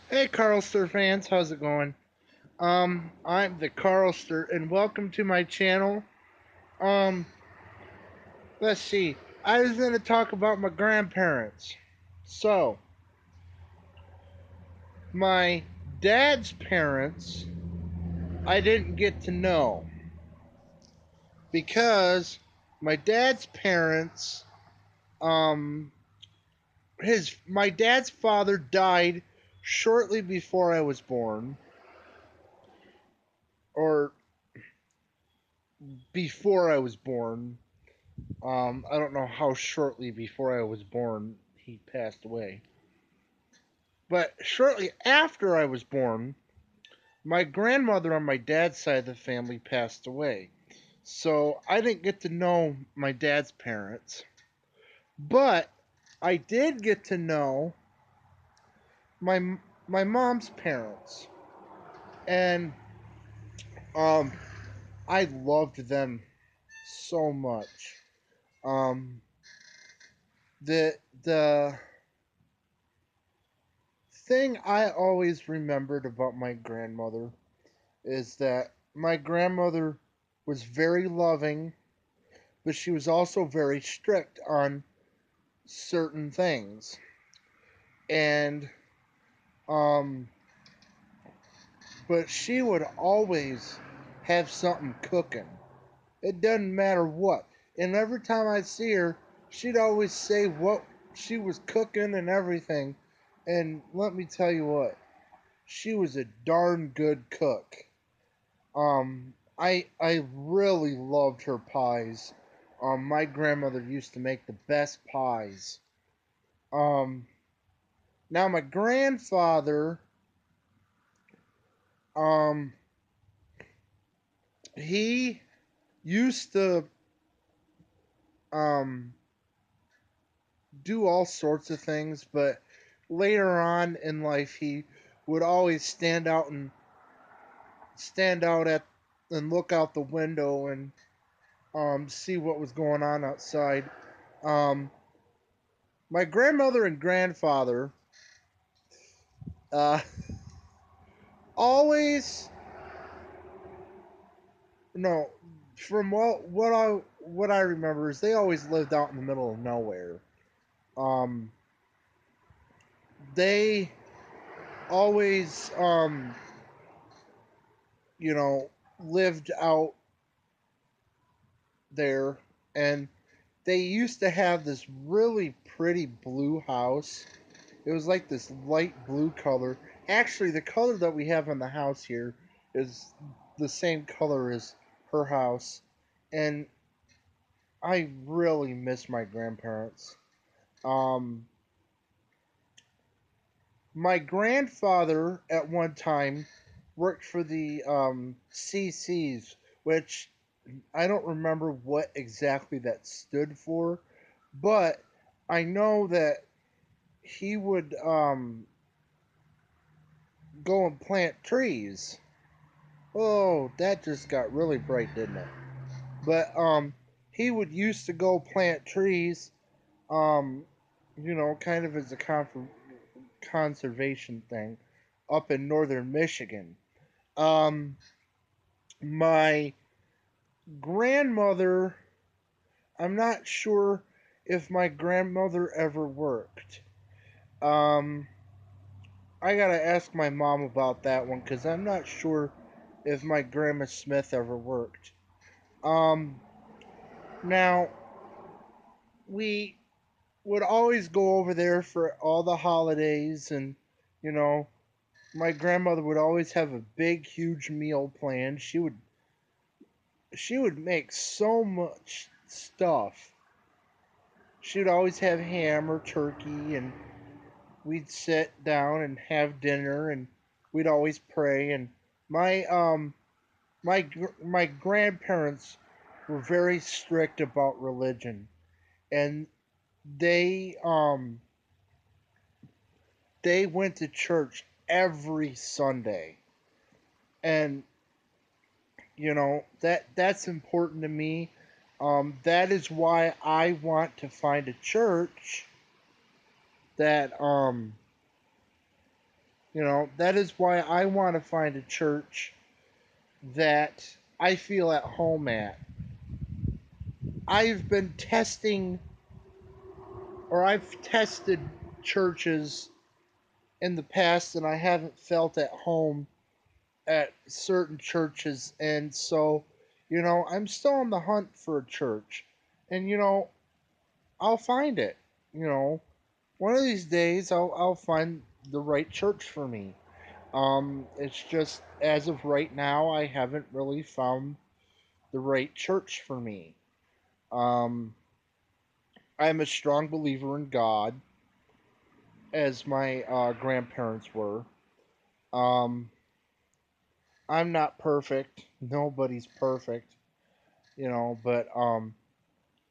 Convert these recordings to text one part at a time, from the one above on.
Hey Carlster fans, how's it going? I'm the Carlster and welcome to my channel. Um, let's see. I was gonna talk about my grandparents. So, my dad's parents I didn't get to know because my dad's parents um his my dad's father died shortly before I was born, or before I was born. I don't know how shortly before I was born he passed away. But shortly after I was born, my grandmother on my dad's side of the family passed away. So I didn't get to know my dad's parents. But I did get to know my my mom's parents. And um I loved them so much. Um the thing I always remembered about my grandmother is that my grandmother was very loving, but she was also very strict on certain things. And um but she would always have something cooking. It doesn't matter what. And every time I'd see her, she'd always say what she was cooking and everything. And let me tell you what, she was a darn good cook. I really loved her pies. My grandmother used to make the best pies. Um, Now my grandfather, um, he used to um do all sorts of things, but later on in life he would always stand out at and look out the window and see what was going on outside. Um, my grandmother and grandfather uh, always no, from what I remember is they always lived out in the middle of nowhere. Um, they always you know lived out there, and they used to have this really pretty blue house. It was like this light blue color. Actually, the color that we have in the house here is the same color as her house, and I really miss my grandparents. Um, my grandfather at one time worked for the CCs, which I don't remember what exactly that stood for, but I know that he would go and plant trees. Oh, that just got really bright, didn't it? But he would used to go plant trees, um, kind of as a conservation thing up in northern Michigan. Um, my grandmother, I'm not sure if my grandmother ever worked. Um, I gotta ask my mom about that one because I'm not sure if my grandma Smith ever worked. Um, Now we would always go over there for all the holidays, and you know, my grandmother would always have a big, huge meal planned. She would make so much stuff. She'd always have ham or turkey, and we'd sit down and have dinner, and we'd always pray. And my my grandparents were very strict about religion, and they um they went to church every Sunday. And that's important to me. That is why I want to find a church that That is why I want to find a church that I feel at home at. I've been testing, or I've tested churches in the past, and I haven't felt at home at certain churches. And so, I'm still on the hunt for a church. And, I'll find it. You know, one of these days I'll find the right church for me. It's just as of right now, I haven't really found the right church for me. Um, I'm a strong believer in God, as my grandparents were. Um, I'm not perfect. Nobody's perfect, but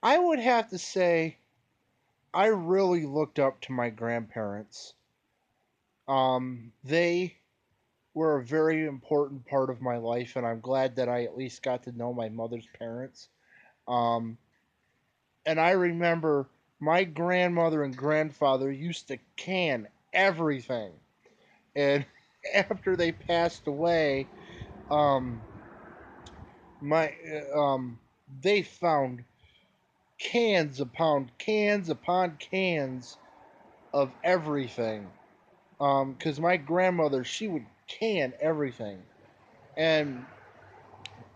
I would have to say I really looked up to my grandparents. They were a very important part of my life, and I'm glad that I at least got to know my mother's parents. Um, and I remember my grandmother and grandfather used to can everything. And after they passed away, um, my they found cans upon cans of everything. Because my grandmother, she would can everything, and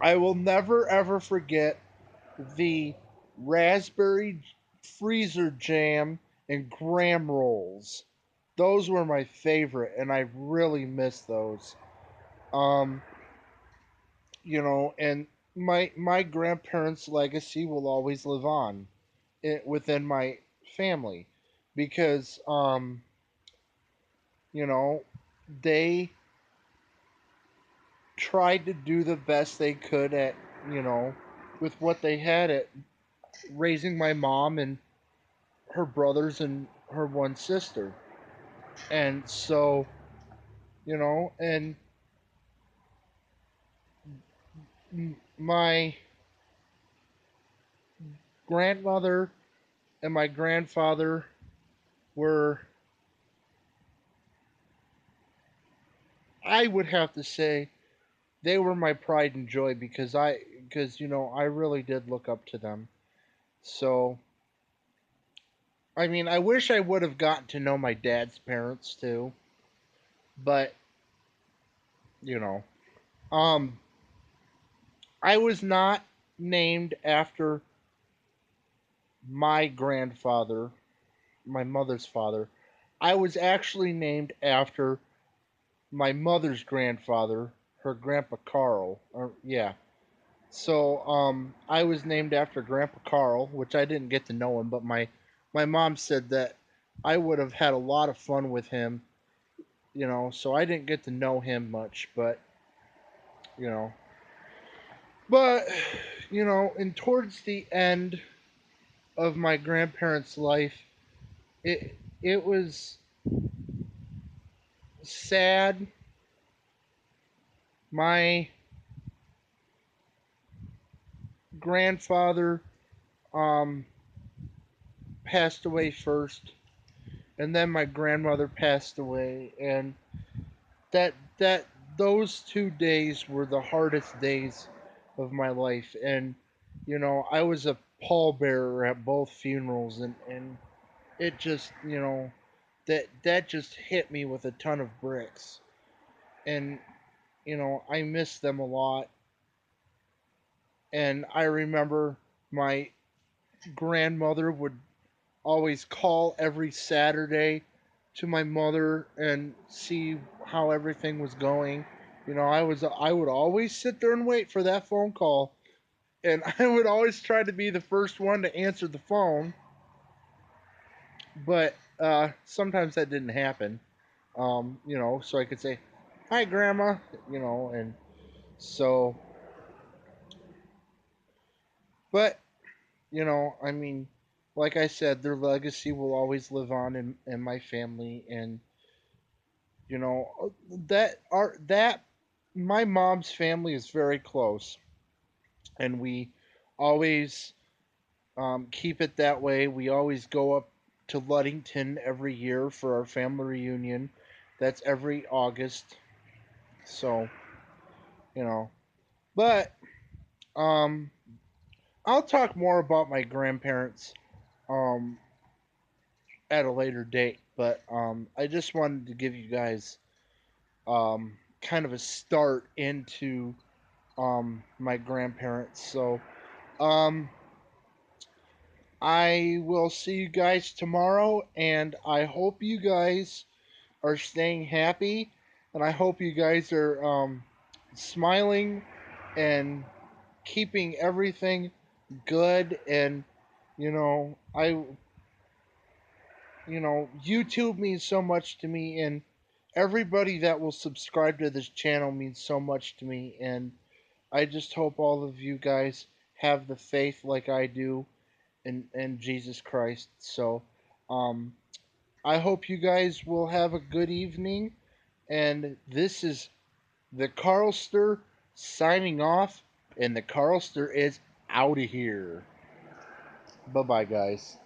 I will never ever forget the raspberry freezer jam and graham rolls. Those were my favorite, and I really miss those. Um, and my grandparents' legacy will always live on within my family because you know, they tried to do the best they could at, you know, with what they had at raising my mom and her brothers and her one sister. And so, and my grandmother and my grandfather were, I would have to say, they were my pride and joy because I really did look up to them. So, I mean, I wish I would have gotten to know my dad's parents too, but you know, um, I was not named after my grandfather, my mother's father. I was actually named after my mother's grandfather, her grandpa Carl. Or yeah. So I was named after Grandpa Carl, which I didn't get to know him, but my mom said that I would have had a lot of fun with him, so I didn't get to know him much, but you know. But and towards the end of my grandparents' life, it was sad. My grandfather um passed away first, and then my grandmother passed away, and that those 2 days were the hardest days of my life. And I was a pallbearer at both funerals, and it just that just hit me with a ton of bricks. And I miss them a lot. And I remember my grandmother would always call every Saturday to my mother and see how everything was going. I would always sit there and wait for that phone call, and I would always try to be the first one to answer the phone, but sometimes that didn't happen. So I could say, "Hi, Grandma," and so, but I mean, like I said, their legacy will always live on in my family, and that my mom's family is very close, and we always keep it that way. We always go up to Ludington every year for our family reunion, That's every August. So, you know. But um I'll talk more about my grandparents um at a later date, but I just wanted to give you guys kind of a start into my grandparents. So, um I will see you guys tomorrow, and I hope you guys are staying happy, and I hope you guys are smiling and keeping everything good. And you know, YouTube means so much to me, and everybody that will subscribe to this channel means so much to me. And I just hope all of you guys have the faith like I do in Jesus Christ. So, um, I hope you guys will have a good evening. And this is the Carlster signing off. And the Carlster is out of here. Bye bye, guys.